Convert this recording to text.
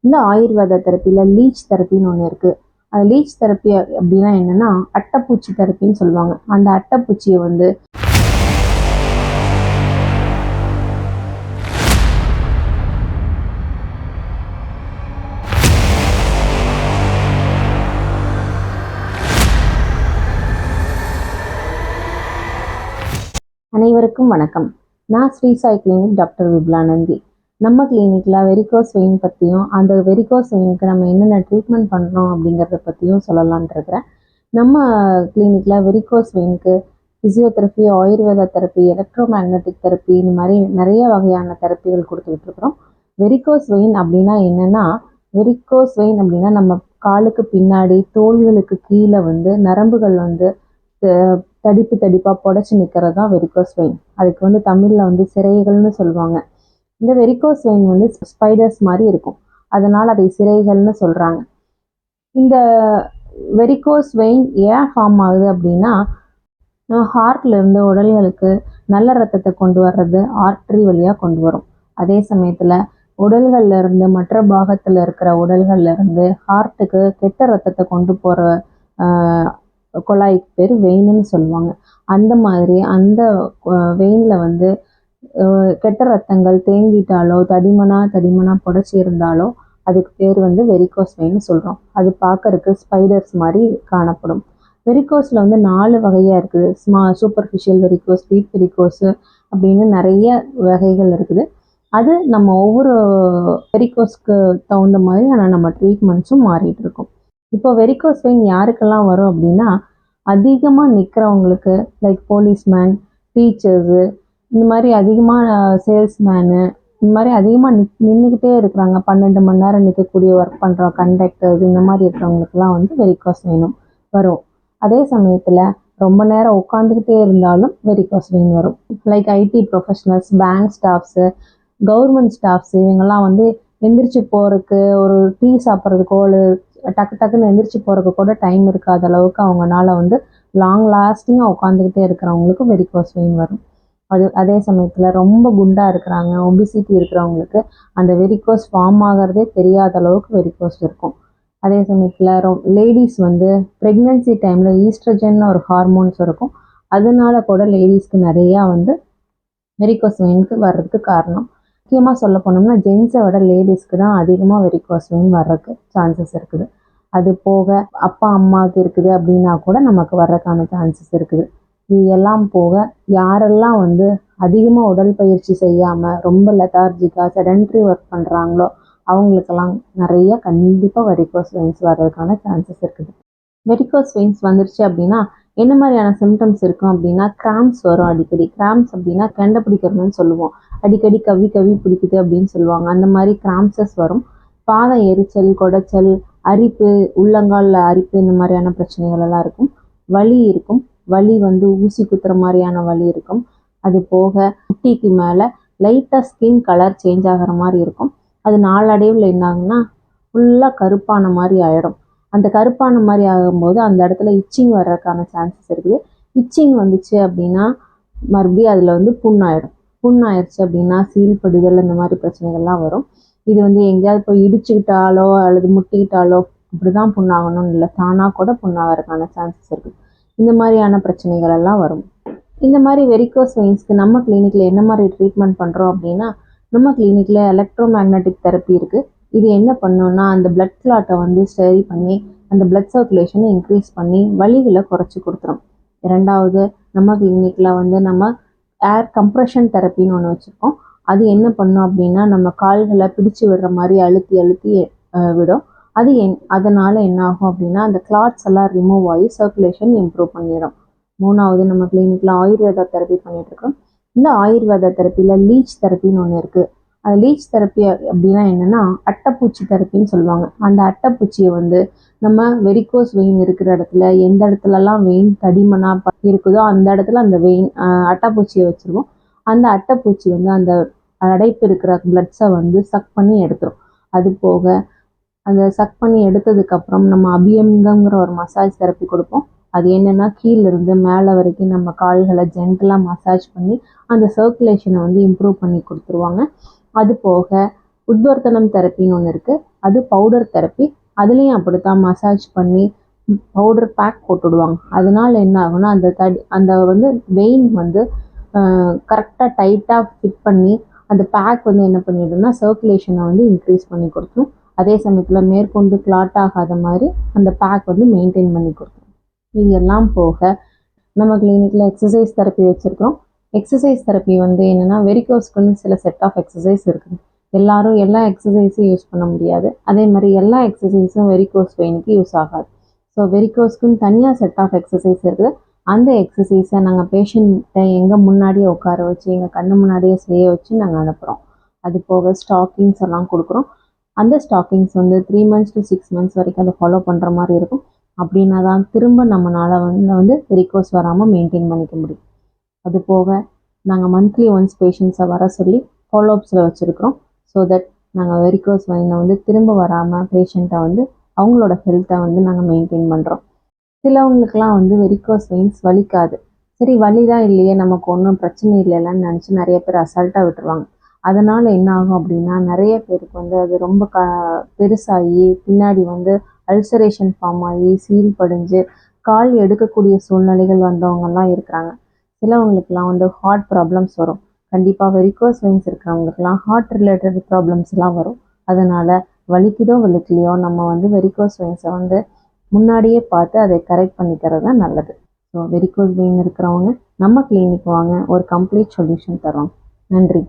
இந்த ஆயுர்வேத தெரப்பியில் லீச் தெரப்பின்னு ஒன்று இருக்குது. அந்த லீச் தெரப்பி அப்படின்னா என்னென்னா அட்டைப்பூச்சி தெரப்பின்னு சொல்லுவாங்க. அந்த அட்டைப்பூச்சியை வந்து அனைவருக்கும் வணக்கம். நான் ஸ்ரீ சாய் கிளினிக் டாக்டர் விப்லானந்தி. நம்ம கிளினிக்கில் வெரிகோஸ் வெயின் பற்றியும் அந்த வெரிகோஸ் வெயினுக்கு நம்ம என்னென்ன ட்ரீட்மெண்ட் பண்ணுறோம் அப்படிங்கிறத பற்றியும் சொல்லலான்ட்டு இருக்கிறேன். நம்ம கிளினிக்கில் வெரிகோஸ் வெயினுக்கு ஃபிசியோதெரப்பி, ஆயுர்வேத தெரப்பி, எலக்ட்ரோ மேக்னட்டிக் தெரப்பி, இந்த மாதிரி நிறைய வகையான தெரப்பிகள் கொடுத்துட்ருக்குறோம். வெரிகோஸ் வெயின் அப்படின்னா என்னென்னா, வெரிகோஸ் வெயின் அப்படின்னா நம்ம காலுக்கு பின்னாடி தோள்களுக்கு கீழே வந்து நரம்புகள் வந்து தடிப்பு தடிப்பாக புடச்சி நிற்கிறது தான் வெரிகோஸ் வெயின். அதுக்கு வந்து தமிழில் வந்து சிரைகள்னு சொல்லுவாங்க. இந்த வெரிகோஸ் வெயின் வந்து ஸ்பைடர்ஸ் மாதிரி இருக்கும், அதனால் அதை சிரைகள்னு சொல்கிறாங்க. இந்த வெரிகோஸ் வெயின் ஏன் ஃபார்ம் ஆகுது அப்படின்னா, ஹார்ட்லேருந்து உடல்களுக்கு நல்ல ரத்தத்தை கொண்டு வர்றது ஆர்ட்ரி வழியாக கொண்டு வரும். அதே சமயத்தில் உடல்கள்லேருந்து மற்ற பாகத்தில் இருக்கிற உடல்கள்லேருந்து ஹார்ட்டுக்கு கெட்ட ரத்தத்தை கொண்டு போகிற குழாய்க்கு பேர் வெயின்னு சொல்லுவாங்க. அந்த மாதிரி அந்த வெயினில் வந்து கெட்ட ரத்தங்கள் தேங்கிட்டாலோ தடிமனாக புடச்சி இருந்தாலோ அதுக்கு பேர் வந்து வெரிகோஸ் வெயின்னு சொல்கிறோம். அது பார்க்கறதுக்கு ஸ்பைடர்ஸ் மாதிரி காணப்படும். வெரிகோஸில் வந்து 4 வகையாக இருக்குது. சூப்பர்ஃபிஷியல் வெரிகோஸ், டீப் வெரிகோஸு அப்படின்னு நிறைய வகைகள் இருக்குது. அது நம்ம ஒவ்வொரு வெரிகோஸ்க்கு தகுந்த மாதிரி ஆனால் நம்ம ட்ரீட்மெண்ட்ஸும் மாறிட்டு இருக்கோம். இப்போ வெரிகோஸ் வெயின் யாருக்கெல்லாம் வரும் அப்படின்னா, அதிகமாக நிற்கிறவங்களுக்கு, லைக் போலீஸ்மேன், டீச்சர்ஸு, இந்த மாதிரி அதிகமாக சேல்ஸ்மேனு, இந்த மாதிரி அதிகமாக நின்றுக்கிட்டே இருக்கிறாங்க, 12 மணி நேரம் நிற்கக்கூடிய ஒர்க் பண்ணுற கண்டக்டர்ஸ், இந்த மாதிரி இருக்கிறவங்களுக்குலாம் வந்து வெரிகோஸ் வெயின் வரும். அதே சமயத்தில் ரொம்ப நேரம் உட்காந்துக்கிட்டே இருந்தாலும் வெரிகோஸ் வெயின் வரும். Like ID professionals, bank staffs, government staffs, இவங்கெல்லாம் வந்து எந்திரிச்சு போகிறதுக்கு, ஒரு டீ சாப்பிட்றதுக்கோ ஒரு டக்குன்னு எந்திரிச்சு போகிறதுக்கு கூட டைம் இருக்காத அளவுக்கு அவங்களால வந்து லாங் லாஸ்டிங்காக உட்காந்துக்கிட்டே இருக்கிறவங்களுக்கு வெரிகோஸ் வெயின் வரும். அதே சமயத்தில் ரொம்ப குண்டாக இருக்கிறாங்க, ஒபிசிட்டி இருக்கிறவங்களுக்கு அந்த வெரிகோஸ் ஃபார்ம் ஆகிறதே தெரியாத அளவுக்கு வெரிகோஸ் இருக்கும். அதே சமயத்தில் லேடிஸ் வந்து ப்ரெக்னென்சி டைமில் ஈஸ்ட்ரஜன் ஒரு ஹார்மோன்ஸ் இருக்கும், அதனால கூட லேடிஸ்க்கு நிறையா வந்து வெரிகோஸ் வெயினுக்கு வர்றதுக்கு காரணம். முக்கியமாக சொல்ல போனோம்னா ஜென்ஸை விட லேடிஸ்க்கு தான் அதிகமாக வெரிகோஸ் வெயின் வர்றதுக்கு சான்சஸ் இருக்குது. அது போக அப்பா அம்மாவுக்கு இருக்குது அப்படின்னா கூட நமக்கு வர்றதுக்கான சான்சஸ் இருக்குது. இது எல்லாம் போக யாரெல்லாம் வந்து அதிகமாக உடற்பயிற்சி செய்யாமல் ரொம்ப லெதார்ஜிக்காக செடன்ட்ரி ஒர்க் பண்ணுறாங்களோ அவங்களுக்கெல்லாம் நிறைய கண்டிப்பாக வெரிகோஸ் வெயின்ஸ் வர்றதுக்கான சான்சஸ் இருக்குது. வெரிகோஸ் வெயின்ஸ் வந்துருச்சு அப்படின்னா என்ன மாதிரியான சிம்டம்ஸ் இருக்கும் அப்படின்னா, கிராம்ஸ் வரும் அடிக்கடி. கிராம்ஸ் அப்படின்னா கெண்டை பிடிக்கிறதுன்னு சொல்லுவோம். அடிக்கடி கவி பிடிக்குது அப்படின்னு சொல்லுவாங்க. அந்த மாதிரி கிராம்ஸஸ் வரும். பாதம் எரிச்சல், குடைச்சல், அரிப்பு, உள்ளங்காலில் அரிப்பு, இந்த மாதிரியான பிரச்சனைகள் எல்லாம் இருக்கும். வலி இருக்கும். வலி வந்து ஊசி குத்துற மாதிரியான வலி இருக்கும். அது போக முட்டிக்கு மேலே லைட்டாக ஸ்கின் கலர் சேஞ்ச் ஆகிற மாதிரி இருக்கும். அது நாளடைவில் என்ன ஆகுன்னா ஃபுல்லாக கருப்பான மாதிரி ஆகிடும். அந்த கருப்பான மாதிரி ஆகும்போது அந்த இடத்துல இச்சிங் வர்றதுக்கான சான்சஸ் இருக்குது. இச்சிங் வந்துச்சு அப்படின்னா மறுபடியும் அதில் வந்து புண்ணாயிடுச்சு அப்படின்னா சீல்படுதல், இந்த மாதிரி பிரச்சனைகள்லாம் வரும். இது வந்து எங்கேயாவது போய் இடிச்சுக்கிட்டாலோ அல்லது முட்டிக்கிட்டாலோ இப்படி தான் புண்ணாகணும்னு இல்லை, தானாக கூட புண்ணாகிறதுக்கான சான்சஸ் இருக்குது. இந்த மாதிரியான பிரச்சனைகள் எல்லாம் வரும். இந்த மாதிரி வெரிகோஸ் வெயின்ஸ்க்கு நம்ம கிளினிக்கில் என்ன மாதிரி ட்ரீட்மெண்ட் பண்ணுறோம் அப்படின்னா, நம்ம கிளினிக்கில் எலக்ட்ரோ மேக்னட்டிக் தெரப்பி இருக்குது. இது என்ன பண்ணோன்னா அந்த பிளட் கிளாட்டை வந்து சரி பண்ணி அந்த பிளட் சர்க்குலேஷனை இன்க்ரீஸ் பண்ணி வலிகளை குறைச்சி கொடுத்துரும். இரண்டாவது, நம்ம கிளினிக்கில் வந்து நம்ம ஏர் கம்ப்ரெஷன் தெரப்பின்னு ஒன்று வச்சுருக்கோம். அது என்ன பண்ணும் அப்படின்னா நம்ம கால்களை பிடிச்சி விடுற மாதிரி அழுத்தி விடும். அதனால் என்ன ஆகும் அப்படின்னா அந்த கிளாட்ஸ் எல்லாம் ரிமூவ் ஆகி சர்க்குலேஷன் இம்ப்ரூவ் பண்ணிடும். மூணாவது, நம்ம கிளினிக்கில் ஆயுர்வேத தெரப்பி பண்ணிகிட்ருக்கோம். இந்த ஆயுர்வேத தெரப்பியில் லீச் தெரப்பின்னு ஒன்று இருக்குது. அந்த லீச் தெரப்பி அப்படின்னா என்னென்னா அட்டைப்பூச்சி தெரப்பின்னு சொல்லுவாங்க. அந்த அட்டைப்பூச்சியை வந்து நம்ம வெரிகோஸ் வெயின் இருக்கிற இடத்துல எந்த இடத்துலலாம் வெயின் தடிமனாக இருக்குதோ அந்த இடத்துல அந்த வெயின் அட்டைப்பூச்சியை வச்சுருவோம். அந்த அட்டைப்பூச்சி வந்து அந்த அடைப்பு இருக்கிற பிளட்ஸை வந்து சக் பண்ணி எடுத்துரும். அது போக அந்த சக் பண்ணி எடுத்ததுக்கப்புறம் நம்ம அபியங்கங்கிற ஒரு மசாஜ் தெரப்பி கொடுப்போம். அது என்னென்னா கீழிருந்து மேலே வரைக்கும் நம்ம கால்களை ஜென்டலாக மசாஜ் பண்ணி அந்த சர்க்குலேஷனை வந்து இம்ப்ரூவ் பண்ணி கொடுத்துருவாங்க. அது போக உத்வர்த்தனம் தெரப்பின்னு ஒன்று இருக்குது. அது பவுடர் தெரப்பி. அதுலேயும் அப்படித்தான் மசாஜ் பண்ணி பவுடர் பேக் போட்டுடுவாங்க. அதனால என்ன ஆகும்னா அந்த வந்து வெயின் வந்து கரெக்டாக டைட்டாக ஃபிட் பண்ணி அந்த பேக் வந்து என்ன பண்ணிடும்னா சர்க்குலேஷனை வந்து இன்க்ரீஸ் பண்ணி கொடுத்துரும். அதே சமயத்தில் மேற்கொண்டு கிளாட் ஆகாத மாதிரி அந்த பேக் வந்து மெயின்டைன் பண்ணி கொடுத்துரும். இது எல்லாம் போக நம்ம கிளினிக்கில் எக்ஸசைஸ் தெரப்பி வச்சுருக்கிறோம். எக்ஸசைஸ் தெரப்பி வந்து என்னென்னா வெரிகோஸ்க்குன்னு சில செட் ஆஃப் எக்ஸசைஸ் இருக்குது. எல்லாரும் எல்லா எக்ஸசைஸும் யூஸ் பண்ண முடியாது. அதே மாதிரி எல்லா எக்ஸசைஸும் வெரிகோஸ் வெயினுக்கு யூஸ் ஆகாது. ஸோ வெரிகோஸ்க்குன்னு தனியாக செட் ஆஃப் எக்ஸசைஸ் இருக்குது. அந்த எக்ஸசைஸை நாங்கள் பேஷண்ட்டை எங்கள் முன்னாடியே உட்கார வச்சு எங்கள் கண்ணு முன்னாடியே செய்ய வச்சு நாங்கள் அனுப்புகிறோம். அது போக ஸ்டாக்கிங்ஸ் எல்லாம் கொடுக்குறோம். அந்த ஸ்டாக்கிங்ஸ் வந்து 3 months to 6 months வரைக்கும் அதை ஃபாலோ பண்ணுற மாதிரி இருக்கும். அப்படின்னா தான் திரும்ப நம்மளால் வந்து வெரிகோஸ் வராமல் மெயின்டைன் பண்ணிக்க முடியும். அது போக நாங்கள் மந்த்லி ஒன்ஸ் பேஷண்ட்ஸை வர சொல்லி ஃபாலோஅப்ஸில் வச்சுருக்கிறோம். ஸோ தட் நாங்கள் வெரிகோஸ் வெயினை வந்து திரும்ப வராமல் பேஷண்ட்டை வந்து அவங்களோட ஹெல்த்தை வந்து நாங்கள் மெயின்டைன் பண்ணுறோம். சிலவங்களுக்குலாம் வந்து வெரிகோஸ் வெயின்ஸ் வலிக்காது. சரி வலி தான் இல்லையே, நமக்கு ஒன்றும் பிரச்சனை இல்லைல்லன்னு நினச்சி நிறைய பேர் அசால்ட்டாக விட்டுருவாங்க. அதனால் என்ன ஆகும் அப்படின்னா நிறைய பேருக்கு வந்து அது ரொம்ப பெருசாகி பின்னாடி வந்து அல்சரேஷன் ஃபார்ம் ஆகி சீல் படிஞ்சு கால் எடுக்கக்கூடிய சூழ்நிலைகள் வந்தவங்கலாம் இருக்கிறாங்க. சிலவங்களுக்குலாம் வந்து ஹார்ட் ப்ராப்ளம்ஸ் வரும். கண்டிப்பாக வெரிகோஸ் வெயின்ஸ் இருக்கிறவங்களுக்குலாம் ஹார்ட் ரிலேட்டட் ப்ராப்ளம்ஸ்லாம் வரும். அதனால் வலிக்குதோ வலிக்கலையோ நம்ம வந்து வெரிகோஸ் வெயின்ஸை வந்து முன்னாடியே பார்த்து அதை கரெக்ட் பண்ணிக்கிறது தான் நல்லது. ஸோ வெரிகோஸ் வெயின் இருக்கிறவங்க நம்ம கிளினிக் வாங்க, ஒரு கம்ப்ளீட் சொல்யூஷன் தரோம். நன்றி.